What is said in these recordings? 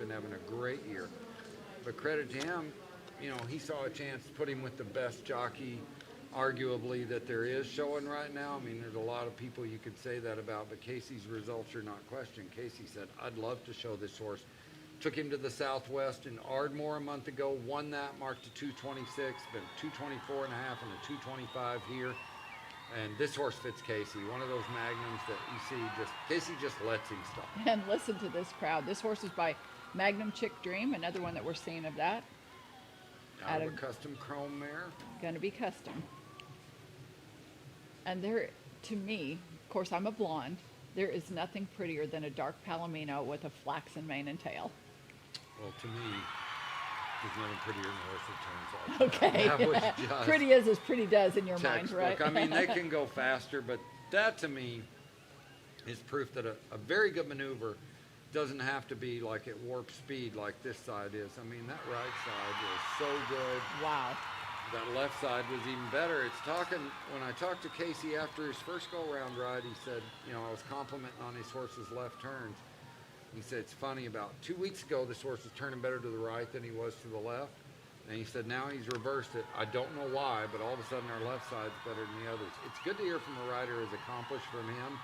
been having a great year. But credit to him, he saw a chance to put him with the best jockey, arguably, that there is showing right now. I mean, there's a lot of people you could say that about, but Casey's results are not questioned. Casey said, I'd love to show this horse. Took him to the Southwest in Ardmore a month ago, won that, marked a 226, been 224 and a half and a 225 here. And this horse fits Casey, one of those magnums that you see Casey just lets him stop. And listen to this crowd. This horse is by Magnum Chick Dream, another one that we're seeing of that. Out of a custom chrome mare. Going to be custom. And there, to me, of course, I'm a blonde. There is nothing prettier than a dark Palomino with a flaxen mane and tail. Well, to me, there's nothing prettier than a horse that turns like okay. that. That was just pretty is as pretty does in your textbook. mind, right? I mean, they can go faster, but that to me is proof that a very good maneuver doesn't have to be like at warp speed like this side is. I mean, that right side was so good. Wow. That left side was even better. When I talked to Casey after his first go-round ride, he said, I was complimenting on his horse's left turns. He said, it's funny, about 2 weeks ago, this horse was turning better to the right than he was to the left. And he said, now he's reversed it. I don't know why, but all of a sudden our left side's better than the others. It's good to hear from a rider as accomplished from him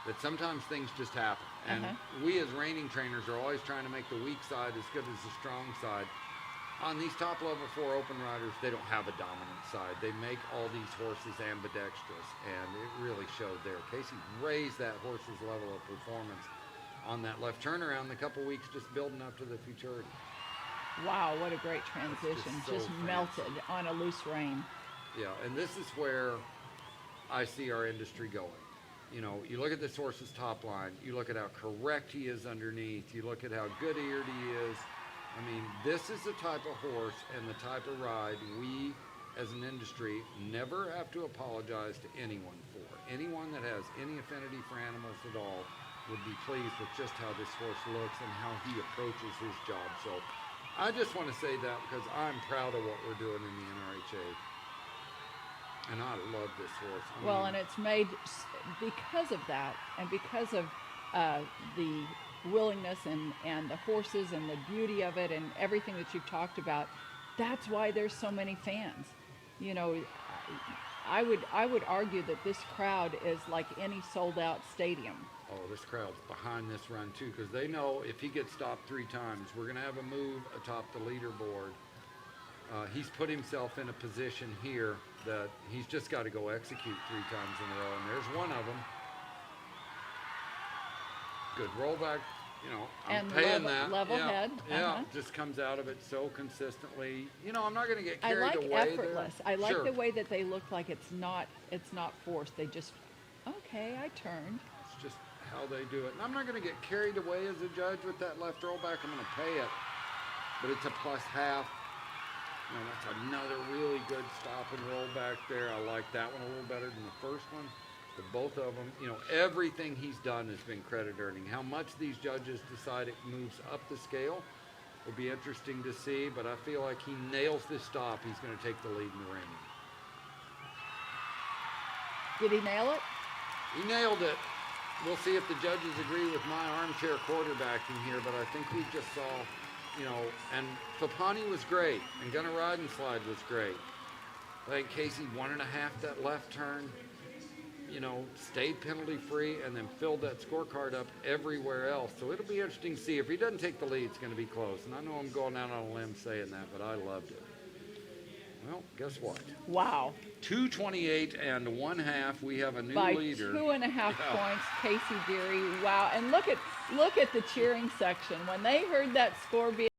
that sometimes things just happen. And we as reining trainers are always trying to make the weak side as good as the strong side. On these top level 4 open riders, they don't have a dominant side. They make all these horses ambidextrous, and it really showed there. Casey raised that horse's level of performance on that left turnaround in a couple weeks, just building up to the Futurity. Wow, what a great transition. Just melted on a loose rein. Yeah, and this is where I see our industry going. You look at this horse's top line, you look at how correct he is underneath, you look at how good eared he is. I mean, this is the type of horse and the type of ride we, as an industry, never have to apologize to anyone for. Anyone that has any affinity for animals at all would be pleased with just how this horse looks and how he approaches his job. So I just want to say that because I'm proud of what we're doing in the NRHA. And I love this horse. And it's made because of that, and because of the willingness and the horses and the beauty of it and everything that you've talked about. That's why there's so many fans. I would argue that this crowd is like any sold out stadium. Oh, this crowd's behind this run too, because they know if he gets stopped 3 times, we're going to have a move atop the leaderboard. He's put himself in a position here that he's just got to go execute 3 times in a row, and there's one of them. Good rollback, I'm paying that. Level head. Yeah, just comes out of it so consistently. I'm not going to get carried away. I like effortless. There. I like the way that they look like it's not forced. They just, okay, I turned. It's just how they do it. And I'm not going to get carried away as a judge with that left rollback. I'm going to pay it, but it's a +1/2. That's another really good stop and roll back there. I like that one a little better than the first one. But both of them, everything he's done has been credit earning. How much these judges decide it moves up the scale will be interesting to see, but I feel like he nails this stop. He's going to take the lead in the ring. Did he nail it? He nailed it. We'll see if the judges agree with my armchair quarterbacking here, but I think we just saw, and Papani was great, and Gonna Ride and Slide was great. I think Casey 1.5 that left turn, stayed penalty free and then filled that scorecard up everywhere else. So it'll be interesting to see. If he doesn't take the lead, it's going to be close. And I know I'm going out on a limb saying that, but I loved it. Well, guess what? Wow. 228 1/2. We have a new leader. By 2.5 points, Casey Deary. Wow. And look at the cheering section. When they heard that score being